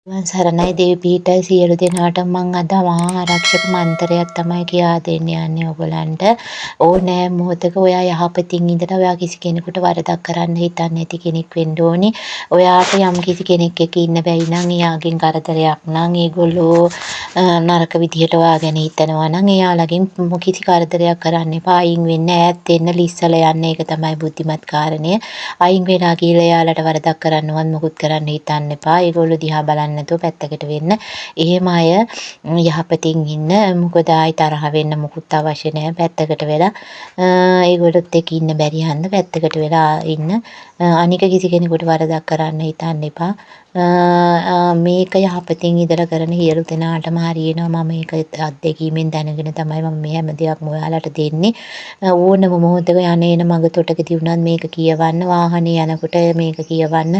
සරණයි දේවී පීඨයි සියලු දෙනාටම මම අද මහා ආරක්ෂක මන්ත්‍රයක් තමයි කියා දෙන්න යන්නේ ඔයගලන්ට. ඕනෑ මොහොතක ඔයා යහපතින් ඉඳලා ඔයා කිසි කෙනෙකුට වරදක් කරන්න හිතන්නේ නැති කෙනෙක් වෙන්න ඕනි. ඔයාට යම් කිසි කෙනෙක් එක්ක ඉන්න බැරි නම් එයාගෙන් කරදරයක් නම් ඒගොල්ලෝ නරක විදිහට ඔයා ගැන හිතනවා නම් එයාලගෙන් කිසි කරදරයක් කරන්න එපා. අයින් වෙන්න ඈත් වෙන්න ලිස්සලා යන්න. ඒක තමයි බුද්ධිමත් කාරණය. අයින් වෙලා කියලා එයාලට වරදක් කරන්නවත් මොකුත් කරන්න හිතන්න එපා. ඒගොල්ලෝ දිහා බලන්න නැතුව පැත්තකට වෙන්න. එහෙම අය යහපතින් ඉන්න. මොකද ආයි තරහ වෙන්න මොකුත් අවශ්‍ය නැහැ. පැත්තකට වෙලා ඒගොල්ලොත් එක්ක ඉන්න බැරි හන්ද පැත්තකට වෙලා ඉන්න. අනික කිසි කෙනෙකුට වරදක් කරන්න හිතන්න එපා. මේක යහපතින් ඉඳලා කරන සියලු දෙනාටම හරියනවා. මම මේක අත්දැකීමෙන් දැනගෙන තමයි මම මේ හැම දෙයක්ම ඔයාලට දෙන්නේ. ඕනම මොහොතක යන්නේන මඟ තොටකදී වුණත් මේක කියවන්න, වාහනේ යනකොට මේක කියවන්න.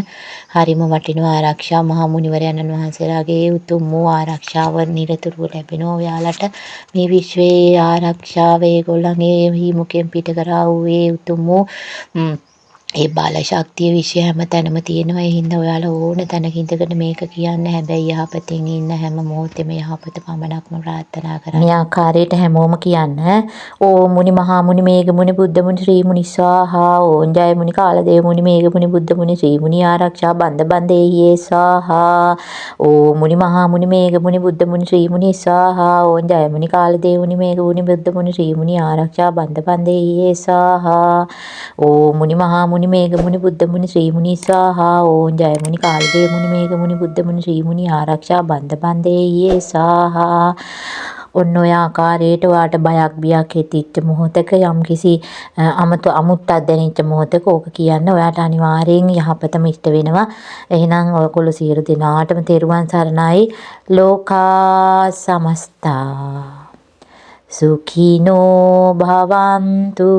හරිම වටිනවා ආරක්ෂා මහා මුනිවරයන්න් වහන්සේලාගේ උතුම් වූ ආරක්ෂාව නිරතුරුව ලැබෙනවා ඔයාලට. මේ විශ්වයේ ආරක්ෂාව ඒගොල්ලන්ගේ හිමුකෙන් පිට කරා වූ ඒ උතුම් වූ ඒ බල ශක්තිය විශ්ව හැම තැනම තියෙනවා. ඒ හින්දා ඔයාලා ඕන තැනක ඉඳගෙන මේක කියන්න. හැබැයි යහපතින් ඉන්න හැම මොහොතෙම යහපත පමණක්ම ප්‍රාර්ථනා කරන්න. මේ ආකාරයට හැමෝම කියන්න. ඕම් මුනි මහා මුනි මේඝ මුනි බුද්ධ මුනි ශ්‍රී මුනි ස්වාහා. ඕම් ජය මුනි කාලදේව මුනි මේඝ මුනි බුද්ධ මුනි ශ්‍රී මුනි ආරක්ෂා බන්ධ බන්ධේහියේ ස්වාහා. ඕම් මුනි මහා මුනි මේඝ මුනි බුද්ධ මුනි ශ්‍රී මුනි ස්වාහා. ඕම් ජය මුනි කාලදේව මුනි මේඝ මුනි බුද්ධ මුනි ශ්‍රී මුනි ආරක්ෂා බන්ධ බන්ධේහියේ ස්වාහා. ඕම් මුනි මහා මුනි මේඝ මුනි බුද්ධ මුනි ශ්‍රී මුනි ස්වාහා. ඕම් ජය මුනි කාලදේව මුනි මේඝ මුනි බුද්ධ මුනි ශ්‍රී මුනි ආරක්ෂා බන්ධ බන්ධේහියේ ස්වාහා. ඔන්න ඔය ආකාරයට ඔයාට බයක් බියක් හිතිච්ච මොහොතක යම්කිසි අමුත්තක් දැනෙච්ච මොහොතක ඕක කියන්න. ඔයාට අනිවාර්යෙන් යහපතම ඉෂ්ට වෙනවා. එහෙනම් ඔයගොල්ලෝ සියලු දෙනාටම තෙරුවන් සරණයි. ලෝකා සමස්තා සුඛිනෝ භවන්තු.